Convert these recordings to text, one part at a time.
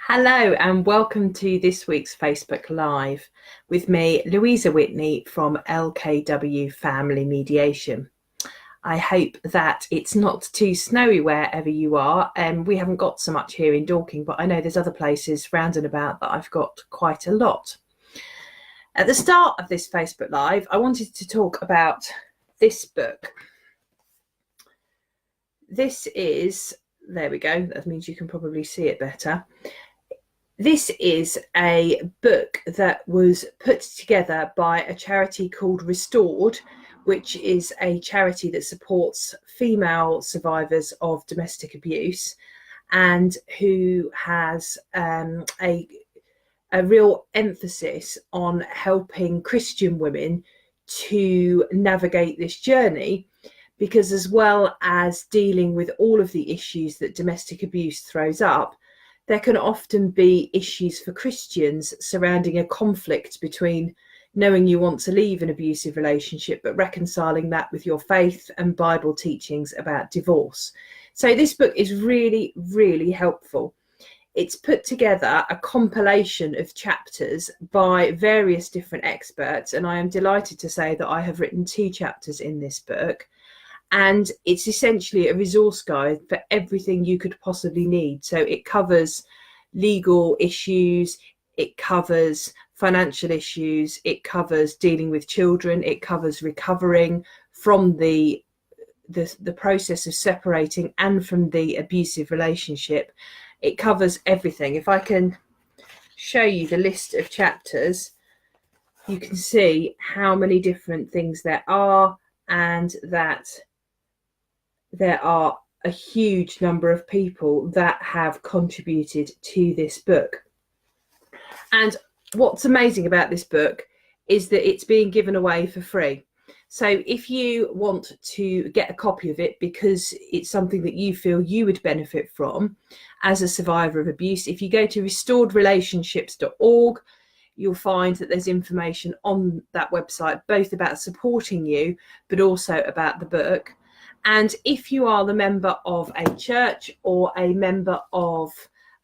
Hello and welcome to this week's Facebook Live with me, Louisa Whitney from LKW Family Mediation. I hope that it's not too snowy wherever you are. We haven't got so much here in Dorking, but I know there's other places round and about that I've got quite a lot. At the start of this Facebook Live, I wanted to talk about this book. This is, there we go, that means you can probably see it better. This is a book that was put together by a charity called Restored, which is a charity that supports female survivors of domestic abuse and who has a real emphasis on helping Christian women to navigate this journey, because as well as dealing with all of the issues that domestic abuse throws up, there can often be issues for Christians surrounding a conflict between knowing you want to leave an abusive relationship, but reconciling that with your faith and Bible teachings about divorce. So this book is really, really helpful. It's put together a compilation of chapters by various different experts, and I am delighted to say that I have written 2 chapters in this book. And it's essentially a resource guide for everything you could possibly need. So it covers legal issues, it covers financial issues, it covers dealing with children, it covers recovering from the process of separating and from the abusive relationship. It covers everything. If I can show you the list of chapters, you can see how many different things there are, and that there are a huge number of people that have contributed to this book. And what's amazing about this book is that it's being given away for free. So if you want to get a copy of it because it's something that you feel you would benefit from as a survivor of abuse, if you go to restoredrelationships.org, you'll find that there's information on that website, both about supporting you, but also about the book. And if you are the member of a church or a member of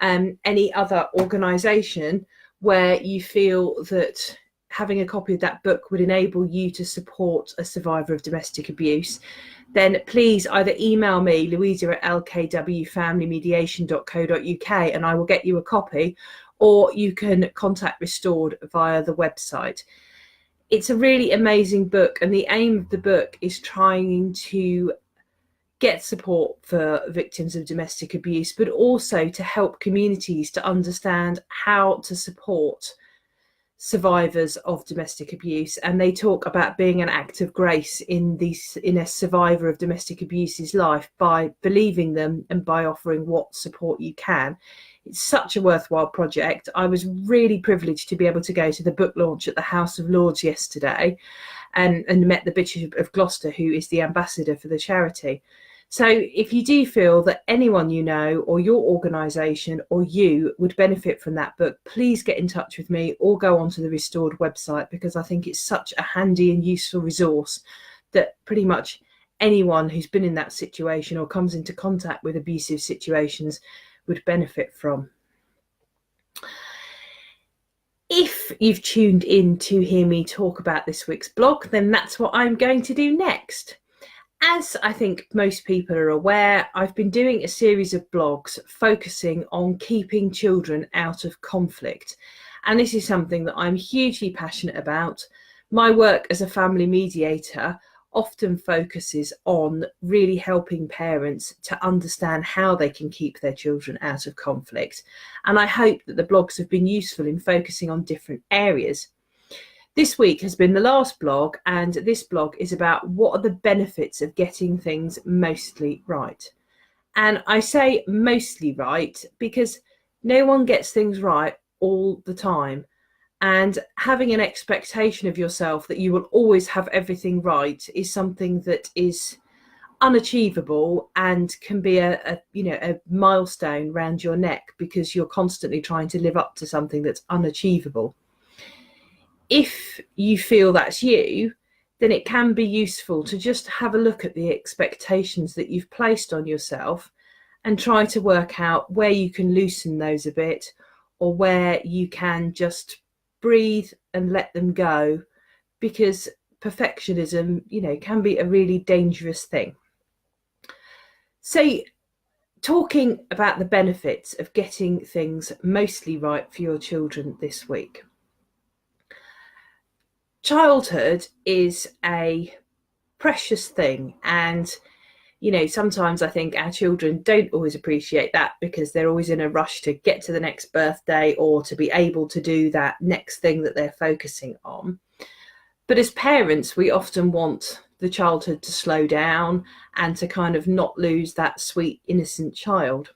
any other organisation where you feel that having a copy of that book would enable you to support a survivor of domestic abuse, then please either email me, louisa@lkwfamilymediation.co.uk, and I will get you a copy, or you can contact Restored via the website. It's a really amazing book, and the aim of the book is trying to get support for victims of domestic abuse, but also to help communities to understand how to support survivors of domestic abuse. And they talk about being an act of grace in a survivor of domestic abuse's life by believing them and by offering what support you can. It's such a worthwhile project. I was really privileged to be able to go to the book launch at the House of Lords yesterday and met the Bishop of Gloucester, who is the ambassador for the charity. So if you do feel that anyone you know or your organisation or you would benefit from that book, please get in touch with me or go onto the Restored website, because I think it's such a handy and useful resource that pretty much anyone who's been in that situation or comes into contact with abusive situations would benefit from. If you've tuned in to hear me talk about this week's blog, then that's what I'm going to do next. As I think most people are aware, I've been doing a series of blogs focusing on keeping children out of conflict. And this is something that I'm hugely passionate about. My work as a family mediator often focuses on really helping parents to understand how they can keep their children out of conflict. And I hope that the blogs have been useful in focusing on different areas. This week has been the last blog, and this blog is about what are the benefits of getting things mostly right. And I say mostly right because no one gets things right all the time. And having an expectation of yourself that you will always have everything right is something that is unachievable and can be a milestone around your neck, because you're constantly trying to live up to something that's unachievable. If you feel that's you, then it can be useful to just have a look at the expectations that you've placed on yourself and try to work out where you can loosen those a bit, or where you can just breathe and let them go, because perfectionism, can be a really dangerous thing. So, talking about the benefits of getting things mostly right for your children this week. Childhood is a precious thing, and sometimes I think our children don't always appreciate that, because they're always in a rush to get to the next birthday or to be able to do that next thing that they're focusing on. But as parents, we often want the childhood to slow down and to kind of not lose that sweet, innocent child.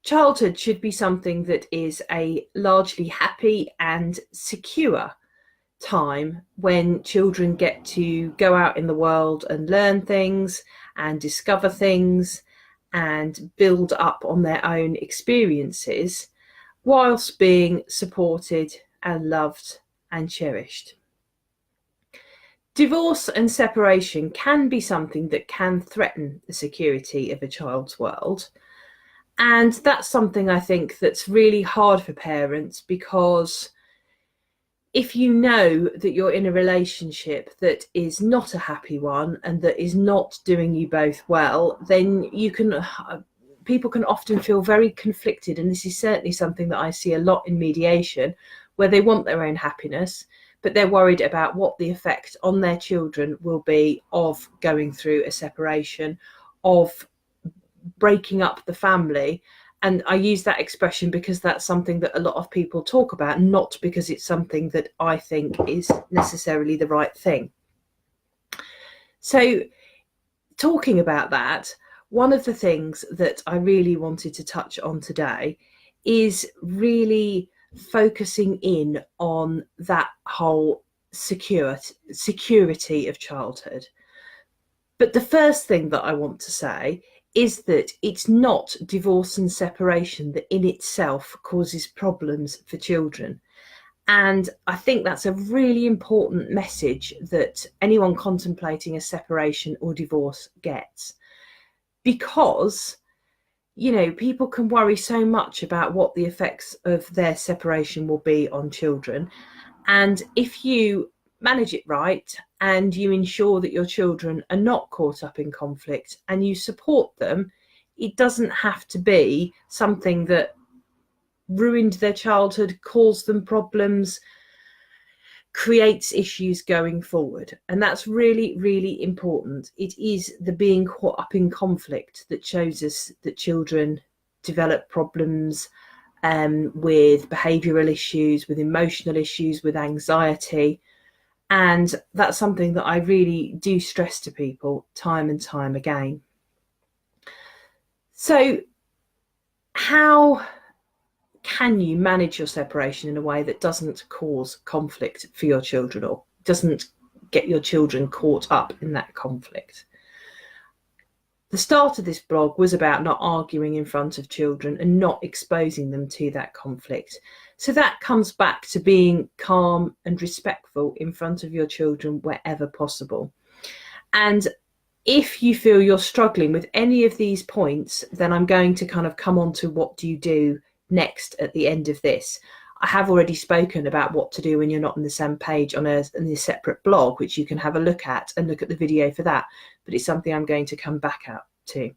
Childhood should be something that is a largely happy and secure time, when children get to go out in the world and learn things and discover things and build up on their own experiences, whilst being supported and loved and cherished. Divorce and separation can be something that can threaten the security of a child's world. And that's something I think that's really hard for parents, because if you know that you're in a relationship that is not a happy one and that is not doing you both well, then people can often feel very conflicted. And this is certainly something that I see a lot in mediation, where they want their own happiness, but they're worried about what the effect on their children will be of going through a separation, of breaking up the family. And I use that expression because that's something that a lot of people talk about, not because it's something that I think is necessarily the right thing. So, talking about that, one of the things that I really wanted to touch on today is really focusing in on that whole security of childhood. But the first thing that I want to say is that it's not divorce and separation that in itself causes problems for children. And I think that's a really important message that anyone contemplating a separation or divorce gets. Because, people can worry so much about what the effects of their separation will be on children. And if you manage it right, and you ensure that your children are not caught up in conflict, and you support them, it doesn't have to be something that ruined their childhood, caused them problems, creates issues going forward. And that's really, really important. It is the being caught up in conflict that shows us that children develop problems with behavioural issues, with emotional issues, with anxiety. And that's something that I really do stress to people time and time again. So, how can you manage your separation in a way that doesn't cause conflict for your children, or doesn't get your children caught up in that conflict? The start of this blog was about not arguing in front of children and not exposing them to that conflict. So that comes back to being calm and respectful in front of your children wherever possible. And if you feel you're struggling with any of these points, then I'm going to kind of come on to what do you do next at the end of this. I have already spoken about what to do when you're not on the same page on a separate blog, which you can have a look at and look at the video for that. But it's something I'm going to come back out to.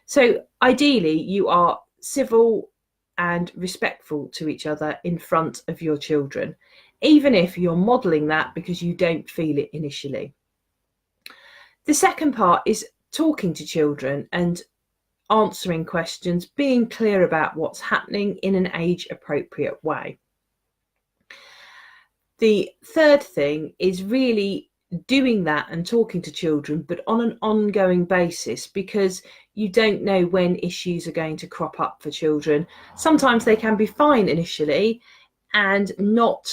So ideally, you are civil and respectful to each other in front of your children, even if you're modelling that because you don't feel it initially. The second part is talking to children and answering questions, being clear about what's happening in an age-appropriate way. The third thing is really doing that and talking to children, but on an ongoing basis, because you don't know when issues are going to crop up for children. Sometimes they can be fine initially and not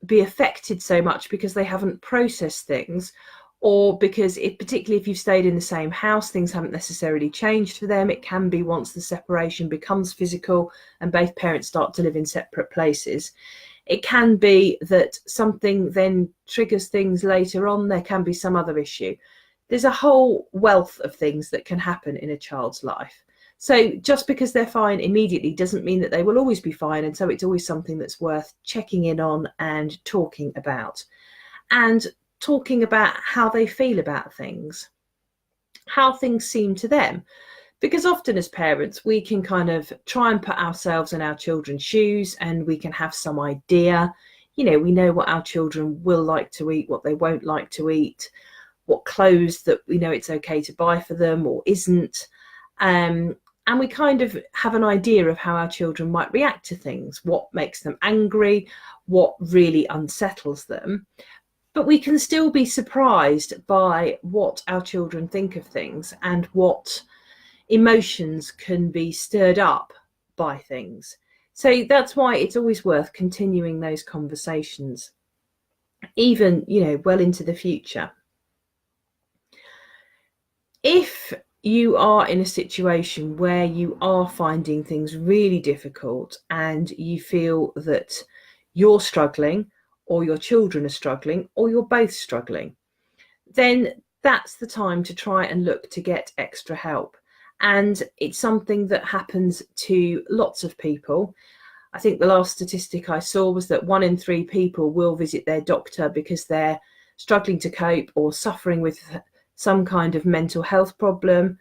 be affected so much because they haven't processed things, or because particularly if you've stayed in the same house, things haven't necessarily changed for them. It can be once the separation becomes physical and both parents start to live in separate places. It can be that something then triggers things later on. There can be some other issue. There's a whole wealth of things that can happen in a child's life. So just because they're fine immediately doesn't mean that they will always be fine. And so it's always something that's worth checking in on and talking about. And talking about how they feel about things, how things seem to them. Because often as parents, we can kind of try and put ourselves in our children's shoes, and we can have some idea. You know, we know what our children will like to eat, what they won't like to eat, what clothes that we know it's okay to buy for them or isn't. And we kind of have an idea of how our children might react to things, what makes them angry, what really unsettles them. But we can still be surprised by what our children think of things and what emotions can be stirred up by things. So that's why it's always worth continuing those conversations, even, you know, well into the future. If you are in a situation where you are finding things really difficult and you feel that you're struggling, or your children are struggling, or you're both struggling, then that's the time to try and look to get extra help. And it's something that happens to lots of people. I think the last statistic I saw was that 1 in 3 people will visit their doctor because they're struggling to cope or suffering with some kind of mental health problem.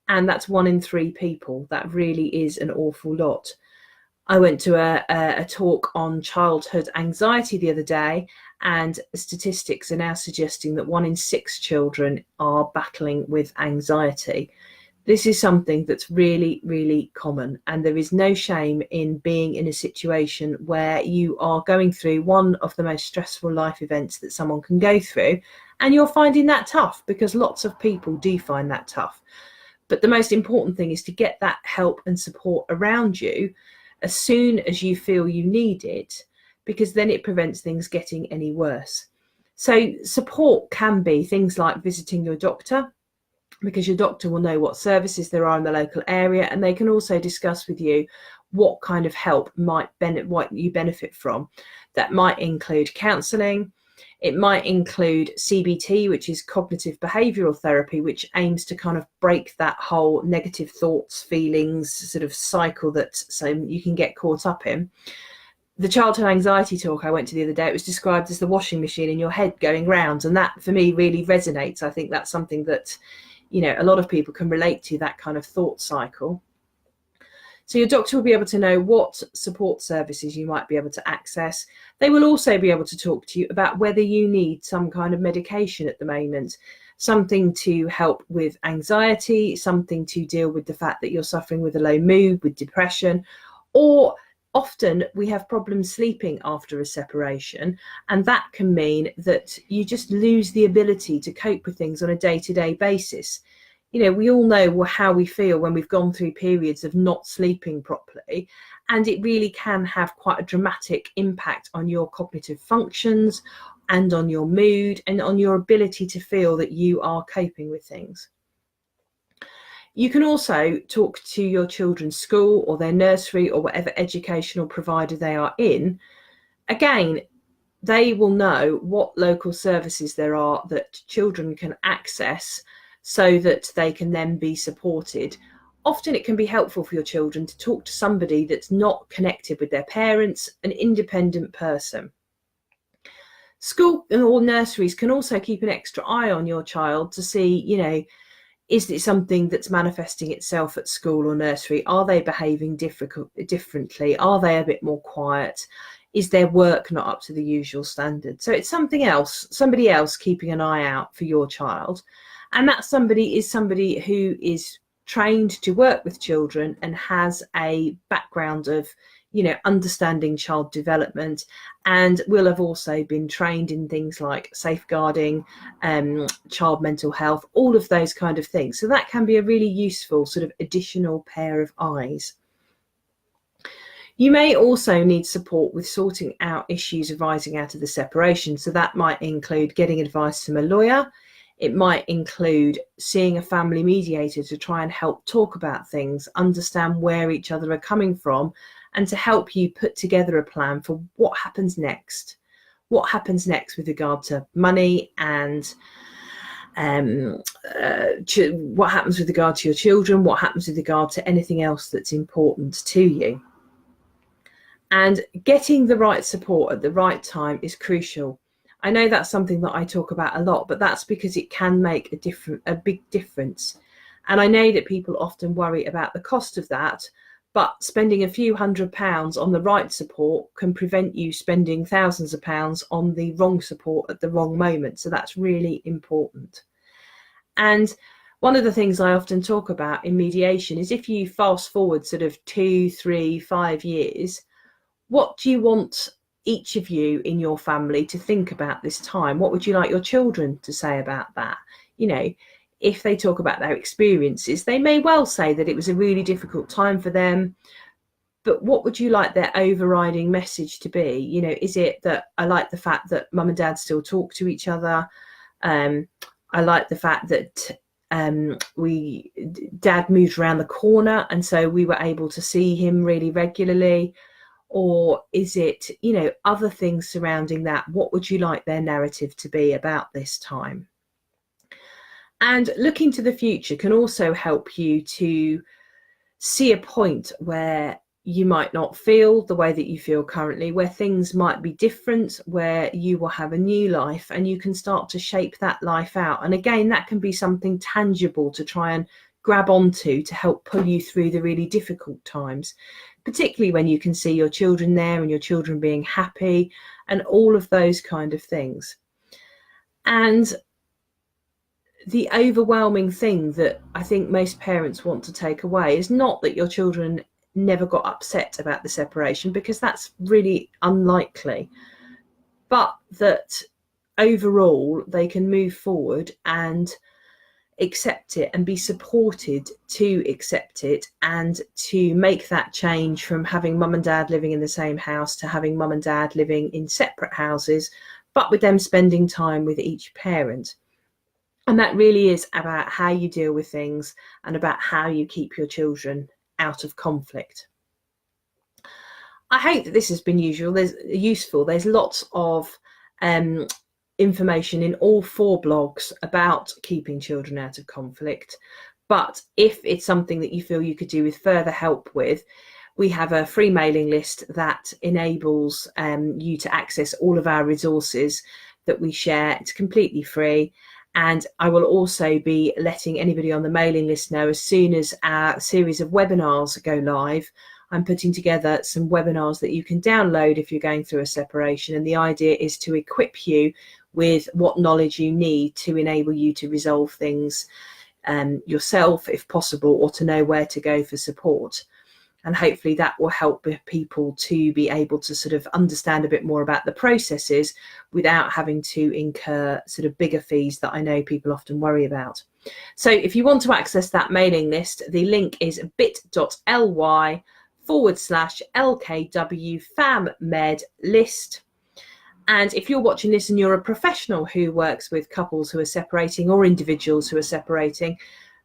And that's 1 in 3 people. That really is an awful lot. I went to a talk on childhood anxiety the other day, and statistics are now suggesting that 1 in 6 children are battling with anxiety. This is something that's really, really common, and there is no shame in being in a situation where you are going through one of the most stressful life events that someone can go through, and you're finding that tough, because lots of people do find that tough. But the most important thing is to get that help and support around you as soon as you feel you need it, because then it prevents things getting any worse. So support can be things like visiting your doctor, because your doctor will know what services there are in the local area, and they can also discuss with you what kind of help what you benefit from. That might include counselling. It might include CBT, which is cognitive behavioural therapy, which aims to kind of break that whole negative thoughts, feelings sort of cycle that so you can get caught up in. The childhood anxiety talk I went to the other day, it was described as the washing machine in your head going round, and that for me really resonates. I think that's something that, you know, a lot of people can relate to, that kind of thought cycle. So your doctor will be able to know what support services you might be able to access. They will also be able to talk to you about whether you need some kind of medication at the moment, something to help with anxiety, something to deal with the fact that you're suffering with a low mood, with depression, or often we have problems sleeping after a separation, and that can mean that you just lose the ability to cope with things on a day-to-day basis. You know, we all know how we feel when we've gone through periods of not sleeping properly, and it really can have quite a dramatic impact on your cognitive functions and on your mood and on your ability to feel that you are coping with things. You can also talk to your children's school or their nursery or whatever educational provider they are in. Again, they will know what local services there are that children can access so that they can then be supported. Often it can be helpful for your children to talk to somebody that's not connected with their parents, an independent person. School or nurseries can also keep an extra eye on your child to see, you know, is it something that's manifesting itself at school or nursery? Are they behaving differently? Are they a bit more quiet? Is their work not up to the usual standard? So it's somebody else keeping an eye out for your child. And that somebody is somebody who is trained to work with children and has a background of, you know, understanding child development, and will have also been trained in things like safeguarding, child mental health, all of those kind of things. So that can be a really useful sort of additional pair of eyes. You may also need support with sorting out issues arising out of the separation. So that might include getting advice from a lawyer. It might include seeing a family mediator to try and help talk about things, understand where each other are coming from, and to help you put together a plan for what happens next. What happens next with regard to money and what happens with regard to your children, what happens with regard to anything else that's important to you. And getting the right support at the right time is crucial. I know that's something that I talk about a lot, but that's because it can make a big difference. And I know that people often worry about the cost of that, but spending a few £100s on the right support can prevent you spending thousands of pounds on the wrong support at the wrong moment. So that's really important. And one of the things I often talk about in mediation is, if you fast forward sort of 2, 3, 5 years, what do you want each of you in your family to think about this time? What would you like your children to say about that? You know, if they talk about their experiences, they may well say that it was a really difficult time for them. But what would you like their overriding message to be? You know, is it that I like the fact that mum and dad still talk to each other? I like the fact that dad moved around the corner, and so we were able to see him really regularly. Or is it, you know, other things surrounding that? What would you like their narrative to be about this time? And looking to the future can also help you to see a point where you might not feel the way that you feel currently, where things might be different, where you will have a new life, and you can start to shape that life out. And again, that can be something tangible to try and grab onto to help pull you through the really difficult times, particularly when you can see your children there and your children being happy and all of those kind of things. And the overwhelming thing that I think most parents want to take away is not that your children never got upset about the separation, because that's really unlikely, but that overall they can move forward and accept it and be supported to accept it, and to make that change from having mum and dad living in the same house to having mum and dad living in separate houses, but with them spending time with each parent. And that really is about how you deal with things and about how you keep your children out of conflict. I hope that this has been useful. There's lots of information in all 4 blogs about keeping children out of conflict. But if it's something that you feel you could do with further help with, we have a free mailing list that enables you to access all of our resources that we share. It's completely free. And I will also be letting anybody on the mailing list know as soon as our series of webinars go live. I'm putting together some webinars that you can download if you're going through a separation. And the idea is to equip you with what knowledge you need to enable you to resolve things yourself, if possible, or to know where to go for support. And hopefully that will help people to be able to sort of understand a bit more about the processes without having to incur sort of bigger fees that I know people often worry about. So if you want to access that mailing list, the link is bit.ly/LKW Fam Med list. And if you're watching this and you're a professional who works with couples who are separating or individuals who are separating,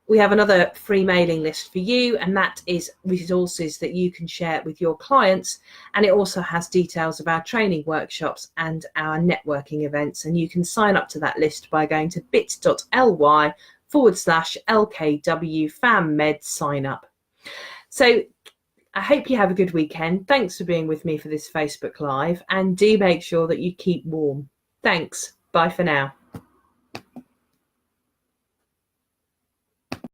we have another free mailing list for you, and that is resources that you can share with your clients. And it also has details of our training workshops and our networking events. And you can sign up to that list by going to bit.ly/LKW Fam Med sign up. So I hope you have a good weekend. Thanks for being with me for this Facebook Live, and do make sure that you keep warm. Thanks. Bye for now.